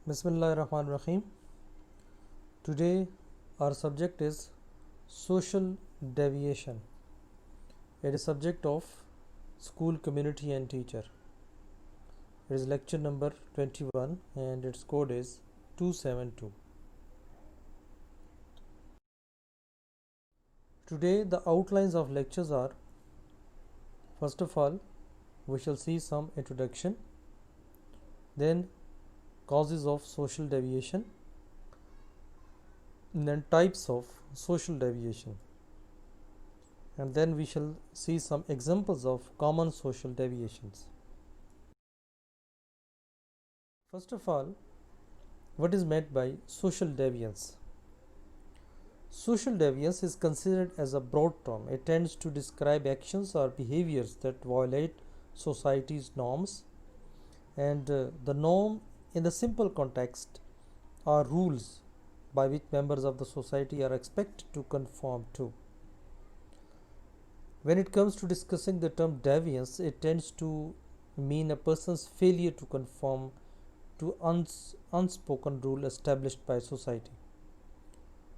Bismillahirrahmanirrahim. Today our subject is social deviation. It is subject of school, community and teacher. It is lecture number 21 and its code is 272. Today the outlines of lectures are: first of all we shall see some introduction, then causes of social deviation, and then types of social deviation, and then we shall see some examples of common social deviations. First of all, what is meant by social deviance? Social deviance is considered as a broad term. It tends to describe actions or behaviors that violate society's norms, and the norm in the simple context are rules by which members of the society are expected to conform to. When it comes to discussing the term deviance, it tends to mean a person's failure to conform to unspoken rule established by society.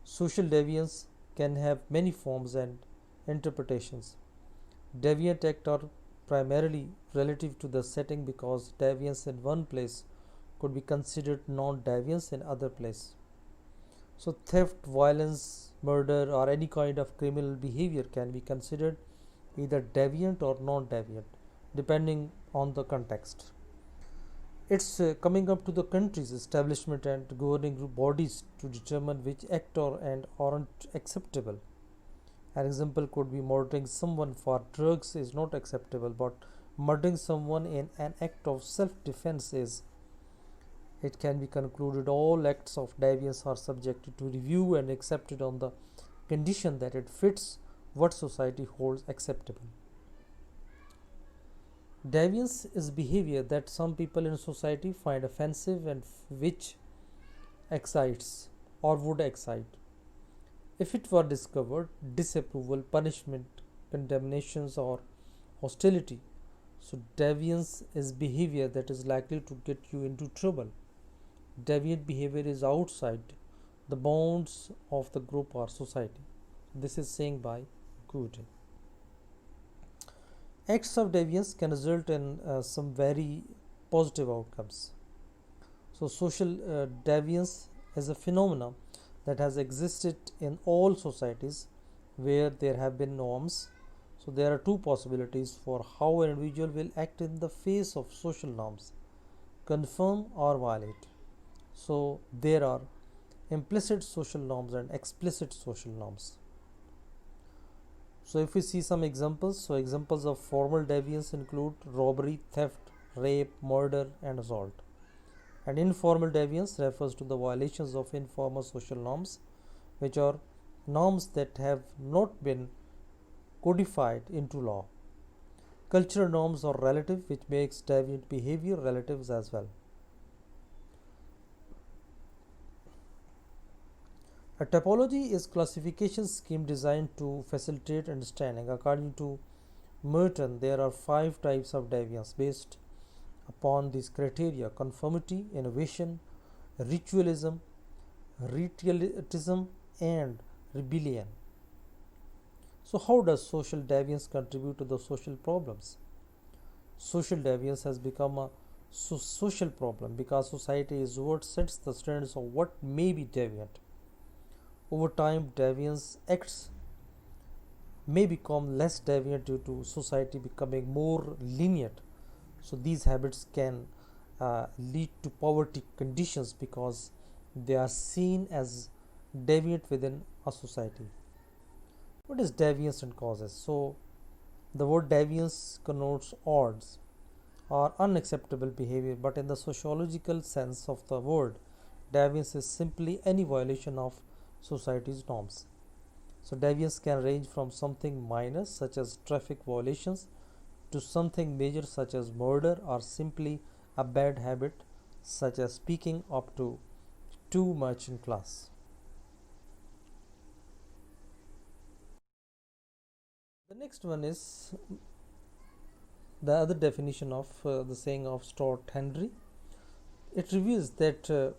Social deviance can have many forms and interpretations. Deviant acts are primarily relative to the setting because deviance in one place could be considered non-deviance in other place. So theft, violence, murder or any kind of criminal behavior can be considered either deviant or non-deviant depending on the context. It's coming up to the country's establishment and governing bodies to determine which act and aren't acceptable. An example could be murdering someone for drugs is not acceptable, but murdering someone in an act of self-defense is. It can be concluded all acts of deviance are subjected to review and accepted on the condition that it fits what society holds acceptable. Deviance is behavior that some people in society find offensive and which excites or would excite. If it were discovered, disapproval, punishment, condemnations, or hostility. So, deviance is behavior that is likely to get you into trouble. Deviant behavior is outside the bounds of the group or society. This is saying by Good. Acts of deviance can result in some very positive outcomes. So, social deviance is a phenomenon that has existed in all societies where there have been norms. So, there are two possibilities for how an individual will act in the face of social norms: conform or violate. So, there are implicit social norms and explicit social norms. So if we see some examples, so examples of formal deviance include robbery, theft, rape, murder and assault. And informal deviance refers to the violations of informal social norms, which are norms that have not been codified into law. Cultural norms are relative, which makes deviant behavior relatives as well. A typology is classification scheme designed to facilitate understanding. According to Merton, there are 5 types of deviance based upon these criteria: conformity, innovation, ritualism, ritualism, and rebellion. So, how does social deviance contribute to the social problems? Social deviance has become a social problem because society is what sets the standards of what may be deviant. Over time, deviance acts may become less deviant due to society becoming more lenient. So, these habits can lead to poverty conditions because they are seen as deviant within a society. What is deviance and causes? So, the word deviance connotes odds or unacceptable behavior, but in the sociological sense of the word, deviance is simply any violation of society's norms. So, deviance can range from something minor, such as traffic violations, to something major, such as murder, or simply a bad habit, such as speaking up to too much in class. The next one is the other definition of the saying of Stuart Henry. It reveals that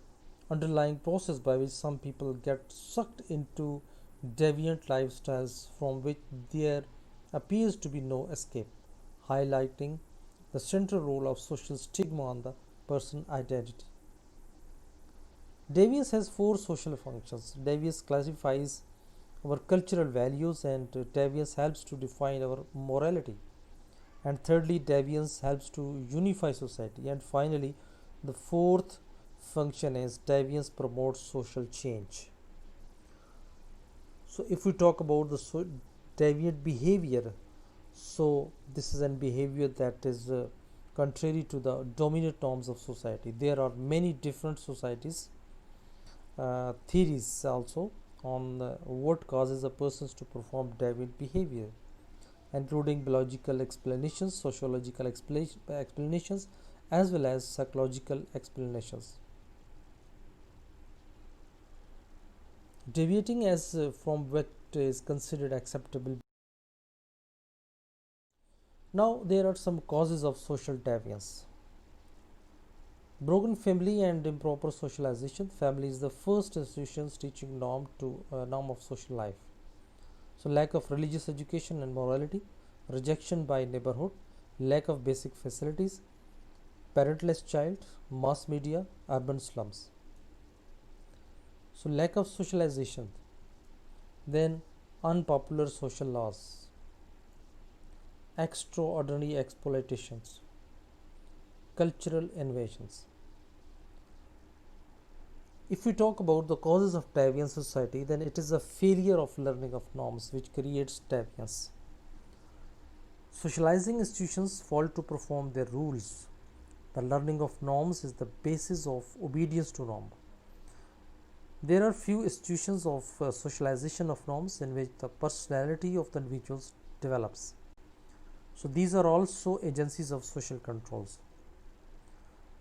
underlying process by which some people get sucked into deviant lifestyles from which there appears to be no escape, highlighting the central role of social stigma on the person identity. Deviance has four social functions. Deviance classifies our cultural values, and deviance helps to define our morality. And thirdly, deviance helps to unify society. And finally, the fourth function is deviance promotes social change. So, if we talk about the deviant behavior, so this is a behavior that is contrary to the dominant norms of society. There are many different societies theories also on what causes a person to perform deviant behavior, including biological explanations, sociological explanations, as well as psychological explanations. Deviating as from what is considered acceptable. Now, there are some causes of social deviance. Broken family and improper socialization. Family is the first institution teaching norm of social life. So, lack of religious education and morality, rejection by neighborhood, lack of basic facilities, parentless child, mass media, urban slums. So, lack of socialization, then unpopular social laws, extraordinary exploitations, cultural invasions. If we talk about the causes of deviant society, then it is a failure of learning of norms which creates deviance. Socializing institutions fail to perform their rules. The learning of norms is the basis of obedience to norm. There are few institutions of socialization of norms in which the personality of the individuals develops. So these are also agencies of social controls.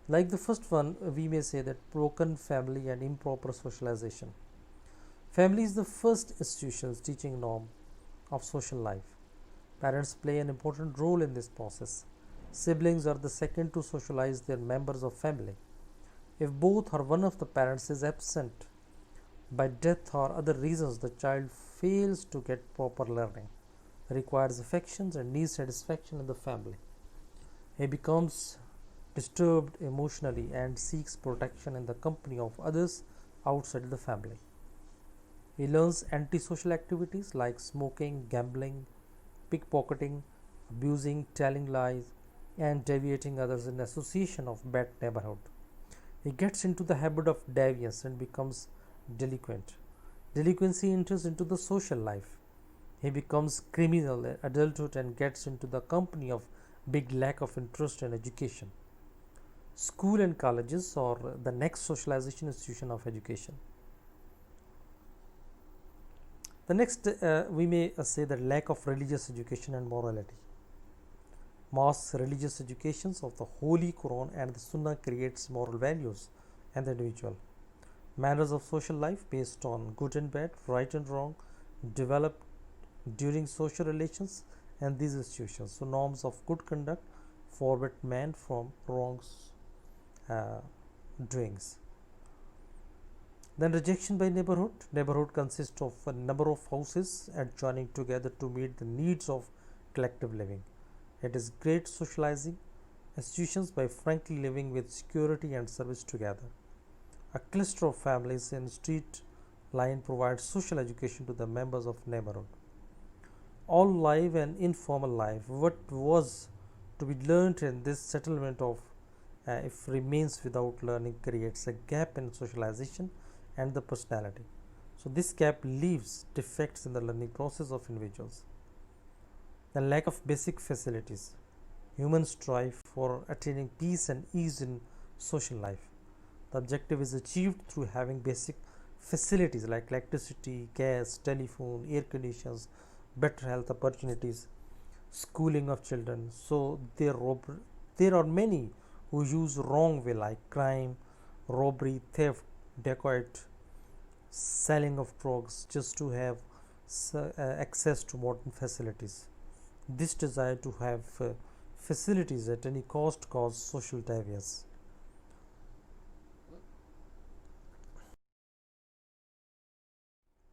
Like the first one, we may say that broken family and improper socialization. Family is the first institution teaching norm of social life. Parents play an important role in this process. Siblings are the second to socialize their members of family. If both or one of the parents is absent by death or other reasons, the child fails to get proper learning, requires affections and needs satisfaction in the family. He becomes disturbed emotionally and seeks protection in the company of others outside the family. He learns antisocial activities like smoking, gambling, pickpocketing, abusing, telling lies, and deviating others in association of bad neighborhood. He gets into the habit of deviance and becomes delinquent. Delinquency enters into the social life. He becomes criminal in adulthood and gets into the company of big lack of interest in education. School and colleges are the next socialization institution of education. The next, we may say that lack of religious education and morality. Mass religious educations of the Holy Quran and the Sunnah creates moral values and the individual. Manners of social life based on good and bad, right and wrong, developed during social relations and these institutions. So norms of good conduct forbid man from wrongs doings. Then rejection by neighborhood. Neighborhood consists of a number of houses adjoining together to meet the needs of collective living. It is great socializing institutions by frankly living with security and service together. A cluster of families in street line provides social education to the members of neighborhood. All live and informal life. What was to be learned in this settlement of if remains without learning creates a gap in socialization and the personality. So this gap leaves defects in the learning process of individuals. The lack of basic facilities. Humans strive for attaining peace and ease in social life. The objective is achieved through having basic facilities like electricity, gas, telephone, air conditions, better health opportunities, schooling of children. So there are many who use wrong way like crime, robbery, theft, dacoit, selling of drugs just to have access to modern facilities. This desire to have facilities at any cost causes social deviance.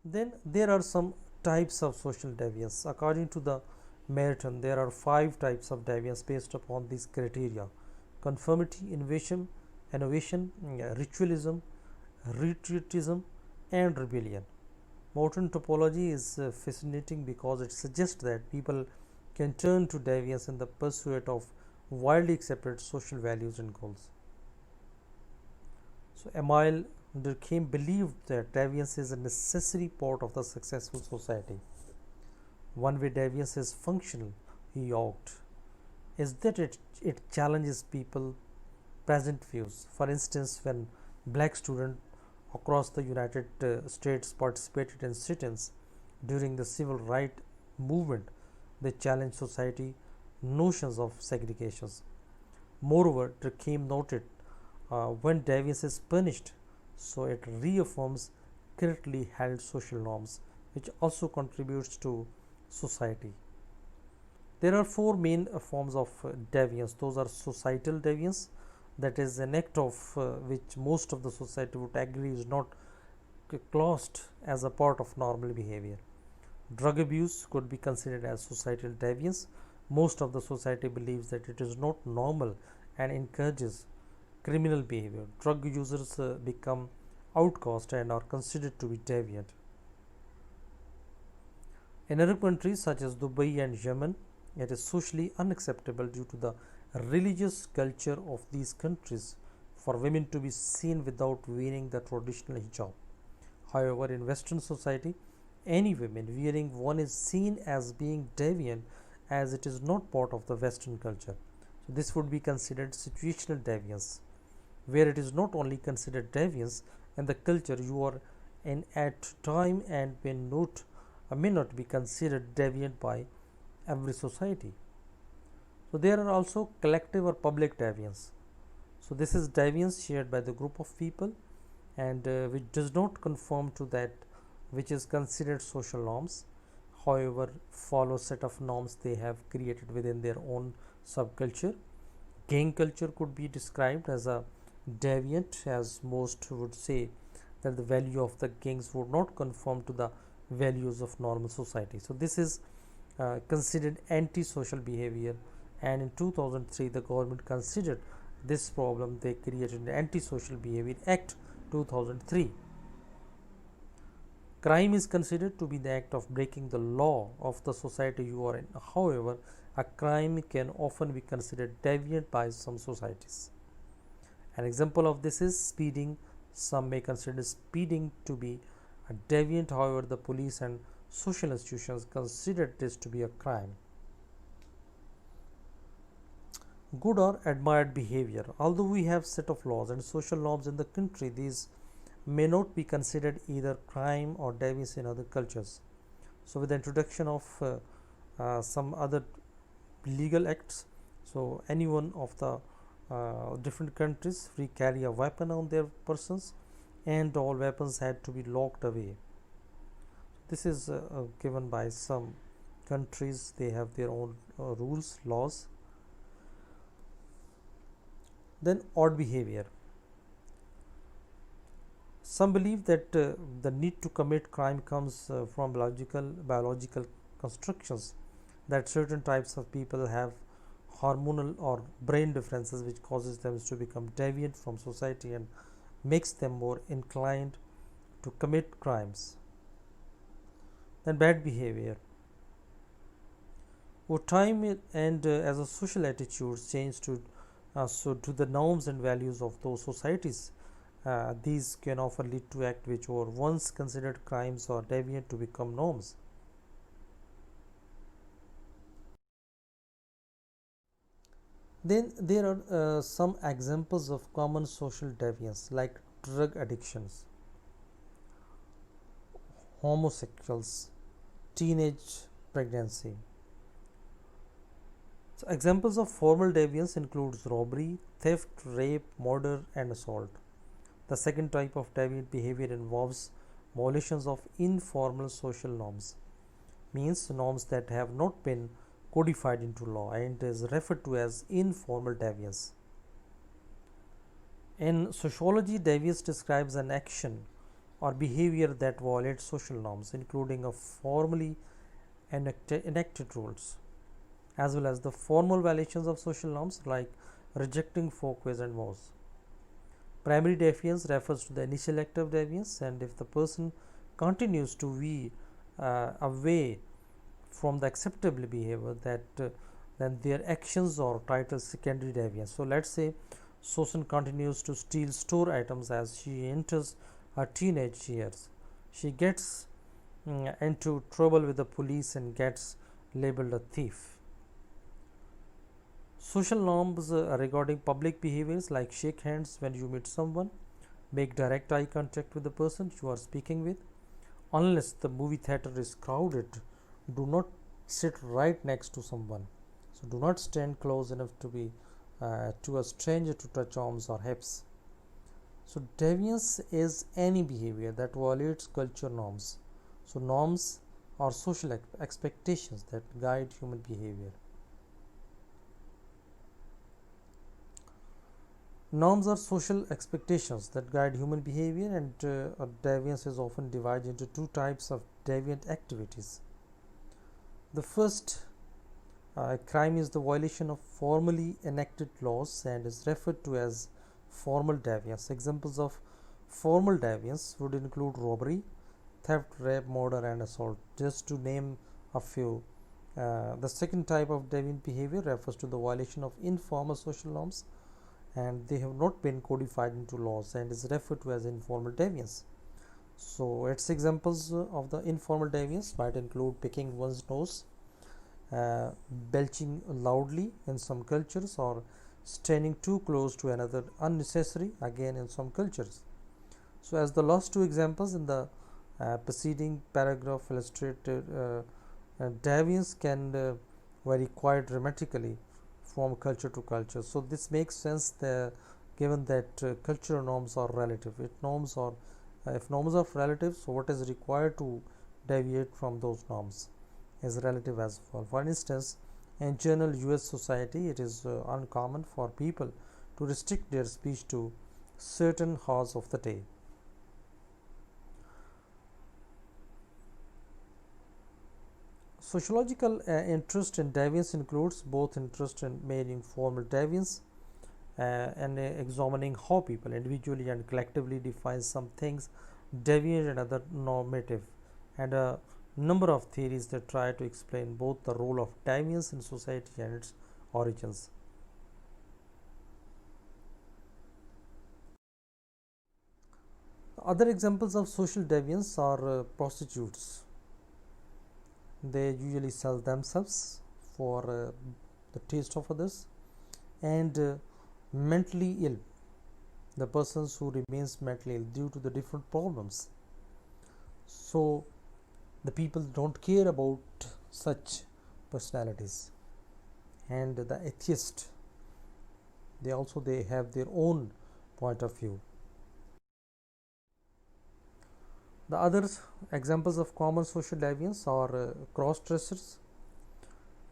Then there are some types of social deviance. According to the Merton, there are five types of deviance based upon these criteria: conformity, innovation, ritualism, retreatism, and rebellion. Modern topology is fascinating because it suggests that people can turn to deviance in the pursuit of widely accepted social values and goals. So, Emile Durkheim believed that deviance is a necessary part of the successful society. One way deviance is functional, he argued, is that it challenges people present views. For instance, when black students across the United States participated in sit-ins during the civil rights movement, they challenged society notions of segregation. Moreover, Durkheim noted when deviance is punished, so it reaffirms correctly held social norms, which also contributes to society. There are four main forms of deviance. Those are societal deviance, that is an act of which most of the society would agree is not classed as a part of normal behavior. Drug abuse could be considered as societal deviance. Most of the society believes that it is not normal and encourages criminal behavior. Drug users become outcast and are considered to be deviant. In Arab countries such as Dubai and Yemen, it is socially unacceptable due to the religious culture of these countries for women to be seen without wearing the traditional hijab. However, in Western society, any women wearing one is seen as being deviant as it is not part of the Western culture. So, this would be considered situational deviance, where it is not only considered deviance in the culture you are in at time and may not be considered deviant by every society. So there are also collective or public deviance. So this is deviance shared by the group of people and which does not conform to that which is considered social norms, however follow set of norms they have created within their own subculture. Gang culture could be described as a deviant, as most would say that the value of the gangs would not conform to the values of normal society. So this is considered anti-social behavior, and in 2003 the government considered this problem. They created the Anti-Social Behavior Act 2003. Crime is considered to be the act of breaking the law of the society you are in. However, a crime can often be considered deviant by some societies. An example of this is speeding. Some may consider speeding to be a deviant, however, the police and social institutions consider this to be a crime. Good or admired behavior. Although we have set of laws and social norms in the country, these may not be considered either crime or deviance in other cultures. So, with the introduction of some other legal acts, so anyone of the different countries free carry a weapon on their persons, and all weapons had to be locked away. This is given by some countries. They have their own rules, laws. Then odd behavior. Some believe that the need to commit crime comes from biological constructions, that certain types of people have hormonal or brain differences which causes them to become deviant from society and makes them more inclined to commit crimes. Then bad behavior. Over time and as a social attitudes change to the norms and values of those societies, these can often lead to acts which were once considered crimes or deviant to become norms. Then there are some examples of common social deviance like drug addictions, homosexuals, teenage pregnancy. So examples of formal deviance includes robbery, theft, rape, murder, and assault. The second type of deviant behavior involves violations of informal social norms, means norms that have not been codified into law, and is referred to as informal deviance. In sociology, deviance describes an action or behavior that violates social norms, including a formally enacted rules, as well as the formal violations of social norms like rejecting folkways and vows. Primary defiance refers to the initial act of deviance, and if the person continues to veer away from the acceptable behavior, then their actions or titles secondary deviance. So let's say Susan continues to steal store items as she enters her teenage years. She gets into trouble with the police and gets labeled a thief. Social norms regarding public behaviors like shake hands when you meet someone, make direct eye contact with the person you are speaking with. Unless the movie theater is crowded, do not sit right next to someone. So do not stand close enough to a stranger to touch arms or hips. So deviance is any behavior that violates culture norms. So norms are social expectations that guide human behavior. Norms are social expectations that guide human behavior, and deviance is often divided into two types of deviant activities. The first crime is the violation of formally enacted laws and is referred to as formal deviance. Examples of formal deviance would include robbery, theft, rape, murder, and assault, just to name a few. The second type of deviant behavior refers to the violation of informal social norms, and they have not been codified into laws and is referred to as informal deviance. So its examples of the informal deviance might include picking one's nose, uh, belching loudly in some cultures, or standing too close to another unnecessary again in some cultures. So as the last two examples in the preceding paragraph illustrated, deviance can vary quite dramatically from culture to culture. So this makes sense given that cultural norms are relative. If norms are relative, so what is required to deviate from those norms is relative as well. For instance, in general US society, it is uncommon for people to restrict their speech to certain hours of the day. Sociological interest in deviance includes both interest in meaning formal deviance and examining how people individually and collectively define some things deviant and other normative, and a number of theories that try to explain both the role of deviance in society and its origins. Other examples of social deviance are prostitutes. They usually sell themselves for the taste of others, and mentally ill, the persons who remains mentally ill due to the different problems. So the people don't care about such personalities. And the atheist, they have their own point of view. The other examples of common social deviance are cross dressers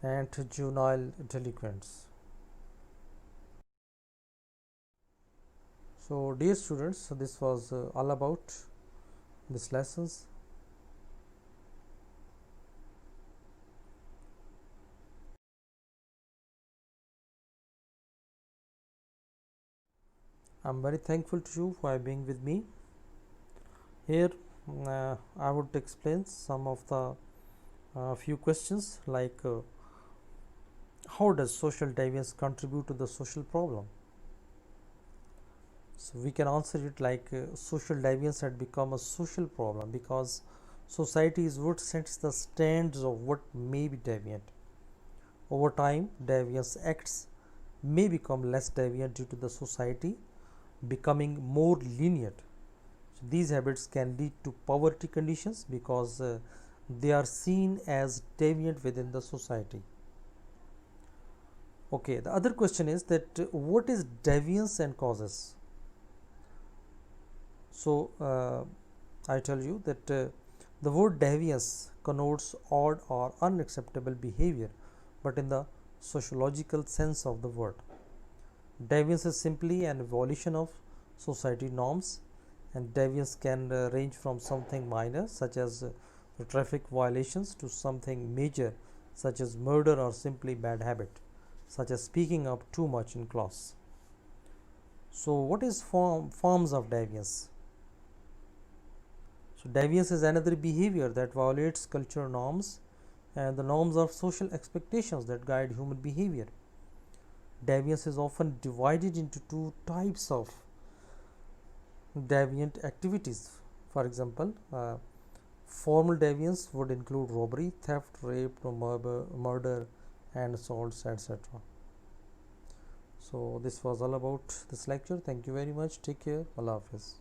and juvenile delinquents. So dear students, so this was all about these lessons. I'm very thankful to you for being with me. Here I would explain some of the few questions like how does social deviance contribute to the social problem? So we can answer it like social deviance had become a social problem because society is what sets the standards of what may be deviant. Over time, deviance acts may become less deviant due to the society becoming more lenient. So these habits can lead to poverty conditions because they are seen as deviant within the society. Okay, the other question is that what is deviance and causes? So I tell you that the word deviance connotes odd or unacceptable behavior, but in the sociological sense of the word. Deviance is simply an evolution of society norms And deviance can range from something minor, such as traffic violations, to something major, such as murder, or simply bad habit, such as speaking up too much in class. So, what is forms of deviance? So, deviance is another behavior that violates cultural norms and the norms of social expectations that guide human behavior. Deviance is often divided into two types of deviant activities. For example, formal deviance would include robbery, theft, rape, murder, and assaults, etc. So, this was all about this lecture. Thank you very much. Take care. Allah Hafiz.